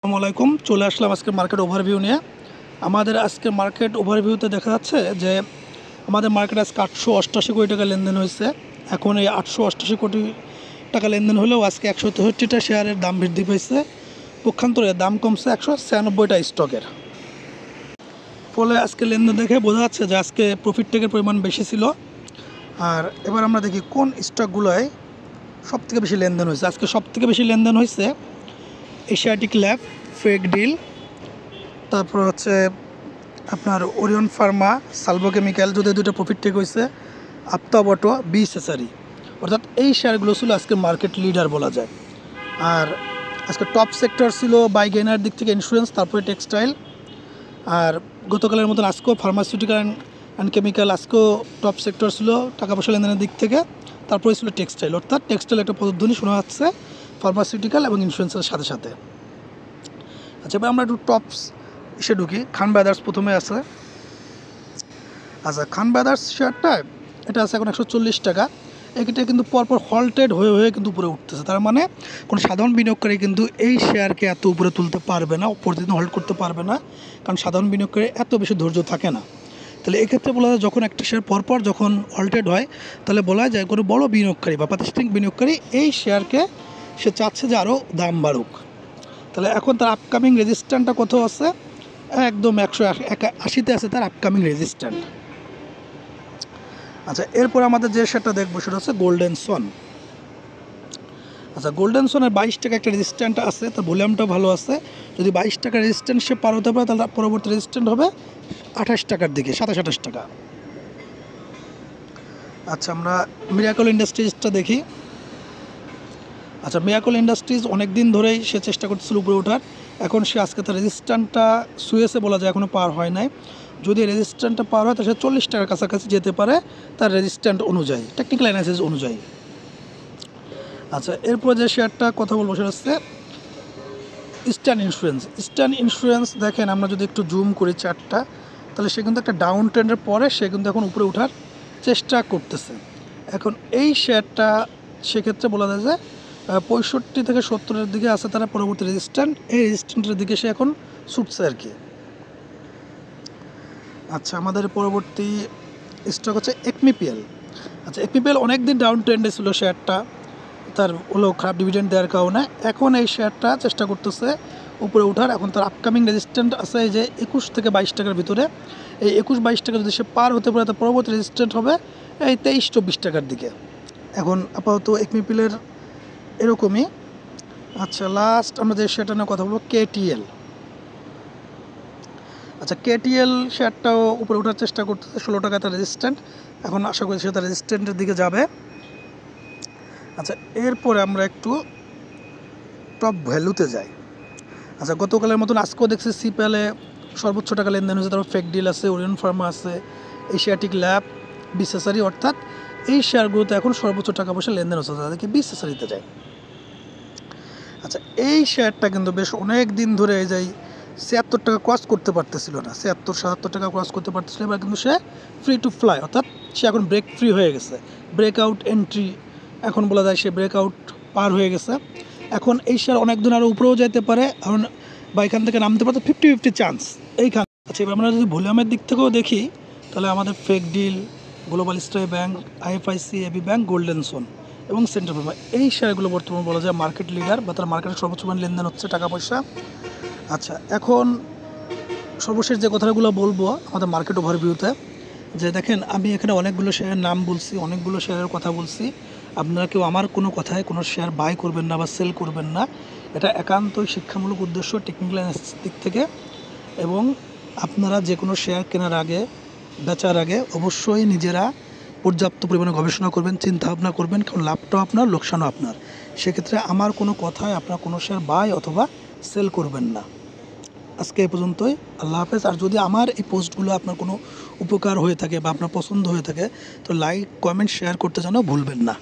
আসসালামু আলাইকুম। চলে আসলাম আজকে মার্কেট ওভারভিউ নিয়ে। আমাদের আজকে মার্কেট ওভারভিউতে দেখা যাচ্ছে যে আমাদের মার্কেটে আজকে 888 কোটি টাকা লেনদেন হয়েছে। এখন এই 888 কোটি টাকা লেনদেন হলেও আজকে 163টা শেয়ারের দাম বৃদ্ধি পেয়েছে। পক্ষান্তরে দাম কমছে 196টা স্টকের। ফলে আজকে লেনদেন দেখে বোঝা যাচ্ছে যে আজকে প্রফিট টেকের পরিমাণ বেশি ছিল। আর এবার আমরা দেখি কোন স্টকগুলোয় সবথেকে বেশি লেনদেন হয়েছে। আজকে সবথেকে বেশি লেনদেন হয়েছে এশিয়াটিক ল্যাব, ফেক ডিল, তারপর হচ্ছে আপনার ওরিয়ন ফার্মা, সালভো কেমিক্যাল, যদি দুটো প্রফিট টেক হয়েছে, আফতাব অটো, বি সেসারি। অর্থাৎ এই শেয়ারগুলো ছিল আজকে মার্কেট লিডার বলা যায়। আর আজকে টপ সেক্টর ছিল বাই গেইনার দিক থেকে ইন্স্যুরেন্স, তারপরে টেক্সটাইল। আর গতকালের মতন আজকেও ফার্মাসিউটিক্যাল অ্যান্ড কেমিক্যাল আজকেও টপ সেক্টর ছিল টাকা পয়সা লেনদেনের দিক থেকে। তারপরে ছিল টেক্সটাইল, অর্থাৎ টেক্সটাইল একটা প্রতিধ্বনি শোনা যাচ্ছে ফার্মাসিউটিক্যাল এবং ইন্স্যুরেন্সের সাথে সাথে। আচ্ছা, এবার আমরা একটু টপস এসে ঢুকি। খান ব্রাদার্স প্রথমে আছে। আচ্ছা, খান ব্রাদার্স শেয়ারটা এটা আছে এখন 140 টাকা। এটা কিন্তু পরপর হল্টেড হয়ে হয়ে কিন্তু উপরে উঠতেছে। তার মানে কোনো সাধারণ বিনিয়োগকারী কিন্তু এই শেয়ারকে এত উপরে তুলতে পারবে না, প্রতিদিন হোল্ড করতে পারবে না, কারণ সাধারণ বিনিয়োগকারী এত বেশি ধৈর্য থাকে না। তাহলে এক্ষেত্রে বলা যায় যখন একটা শেয়ার পরপর যখন হল্টেড হয়, তাহলে বলা যায় কোনো বড় বিনিয়োগকারী বা প্রাতিষ্ঠানিক বিনিয়োগকারী এই শেয়ারকে সে চাচ্ছে যে আরও দাম বাড়ুক। তাহলে এখন তার আপকামিং রেজিস্ট্যান্টটা কত আছে? একদম 180তে আছে তার আপকামিং রেজিস্ট্যান্ট। আচ্ছা, এরপর আমাদের যে শেয়ারটা দেখবো সেটা হচ্ছে গোল্ডেন সন। আচ্ছা, গোল্ডেন সনের 22 টাকা একটা রেজিস্ট্যান্ট আছে, তার ভলিউমটা ভালো আছে। যদি 22 টাকা রেজিস্ট্যান্ট সে পার হতে পারে, তাহলে পরবর্তী রেজিস্ট্যান্ট হবে 28 টাকার দিকে, 27-28 টাকা। আচ্ছা, আমরা মিরাকল ইন্ডাস্ট্রিজটা দেখি। আচ্ছা, মিরাকল ইন্ডাস্ট্রিজ অনেক দিন ধরেই সে চেষ্টা করতেছিল উপরে ওঠার। এখন সে আজকে তার রেজিস্ট্যান্টটা সুয়েছে বলা যায়, এখনও পার হয় নাই। যদি রেজিস্ট্যান্টটা পার হয়, তাহলে সে 40 টাকার কাছাকাছি যেতে পারে তার রেজিস্ট্যান্ট অনুযায়ী, টেকনিক্যাল অ্যানালাইসিস অনুযায়ী। আচ্ছা, এরপর যে শেয়ারটা কথা বলবো সেটা হচ্ছে ইস্টার্ন ইন্স্যুরেন্স। ইস্টার্ন ইন্স্যুরেন্স দেখেন, আমরা যদি একটু জুম করি চার্টটা, তাহলে সে কিন্তু একটা ডাউন ট্রেন্ডের পরে সে কিন্তু এখন উপরে ওঠার চেষ্টা করতেছে। এখন এই শেয়ারটা সেক্ষেত্রে বলা যায় যে 65 থেকে 70-এর দিকে আছে তারা পরবর্তী রেজিস্ট্যান্ট। এই রেজিস্ট্যান্টের দিকে সে এখন ছুটছে আর কি। আচ্ছা, আমাদের পরবর্তী স্টক হচ্ছে একমিপিএল। আচ্ছা, একমিপিএল অনেক দিন ডাউন ট্রেন্ডে ছিল শেয়ারটা, তার হলো খারাপ ডিভিডেন্ড দেওয়ার কারণে। এখন এই শেয়ারটা চেষ্টা করতেছে উপরে ওঠার। এখন তার আপকামিং রেজিস্ট্যান্ট আছে এই যে 21 থেকে 22 টাকার ভিতরে। এই 21-22 টাকা যদি সে পার হতে পারে, তার পরবর্তী রেজিস্ট্যান্ট হবে এই 23-24 টাকার দিকে। এখন আপাতত একমিপিএলের এরকমই। আচ্ছা, লাস্ট আমরা যে শেয়ারটা নিয়ে কথা বলবো কেটিএল। আচ্ছা, কেটিএল শেয়ারটাও উপরে ওঠার চেষ্টা করতেছে, 16 টাকা তার রেজিস্ট্যান্ট। এখন আশা করি সে তার রেজিস্ট্যান্টের দিকে যাবে। আচ্ছা, এরপরে আমরা একটু টপ ভ্যালুতে যাই। আচ্ছা, গতকালের মতন আজকেও দেখছি সিপ্যালে সর্বোচ্চ টাকা লেনদেন হয়েছে। তারপর ফেক ডিল আছে, ওরিয়ন ফার্মা আছে, এশিয়াটিক ল্যাব, বিসেসারি। অর্থাৎ এই শেয়ারগুলোতে এখন সর্বোচ্চ টাকা পয়সা লেনদেন হচ্ছে, তাদেরকে বিসেসারিতে যায়। আচ্ছা, এই শেয়ারটা কিন্তু বেশ অনেক দিন ধরে এই যে 76 টাকা ক্রস করতে পারতেছিল না, 76-77 টাকা ক্রস করতে পারতেছিল। এবার কিন্তু সে ফ্রি টু ফ্লাই, অর্থাৎ সে এখন ব্রেক ফ্রি হয়ে গেছে। ব্রেকআউট এন্ট্রি এখন বলা যায়, সে ব্রেকআউট পার হয়ে গেছে। এখন এই শেয়ার অনেক দিন আরও উপরেও যেতে পারে, কারণ বা এখান থেকে নামতে পারে 50-50 চান্স এইখান। আচ্ছা, এবার আমরা যদি ভলিউমের দিক থেকেও দেখি, তাহলে আমাদের Fake Deal, Global Star Bank, IFIC, AB Bank, Golden Son এবং সেন্ট্রাল ফার্মা, এই শেয়ারগুলো বর্তমানে বলা যায় মার্কেট লিডার বা তার মার্কেটের সর্বোচ্চ লেনদেন হচ্ছে টাকা পয়সা। আচ্ছা, এখন সর্বশেষ যে কথাগুলো বলবো আমাদের মার্কেট ওভারভিউতে, যে দেখেন আমি এখানে অনেকগুলো শেয়ারের নাম বলছি, অনেকগুলো শেয়ারের কথা বলছি। আপনারা কেউ আমার কোনো কথায় কোনো শেয়ার বাই করবেন না বা সেল করবেন না। এটা একান্তই শিক্ষামূলক উদ্দেশ্য, টেকনিক্যাল অ্যানালিসিস দিক থেকে। এবং আপনারা যে কোনো শেয়ার কেনার আগে, বেচার আগে অবশ্যই নিজেরা পর্যাপ্ত পরিমাণে গবেষণা করবেন, চিন্তাভাবনা করবেন, কারণ লাভটাও আপনার, লোকসানও আপনার। সেক্ষেত্রে আমার কোনো কথায় আপনারা কোনো শেয়ার বাই অথবা সেল করবেন না। আজকে এই পর্যন্তই। আল্লাহ হাফেজ। আর যদি আমার এই পোস্টগুলো আপনার কোনো উপকার হয়ে থাকে বা আপনার পছন্দ হয়ে থাকে, তো লাইক, কমেন্ট, শেয়ার করতে যেন ভুলবেন না।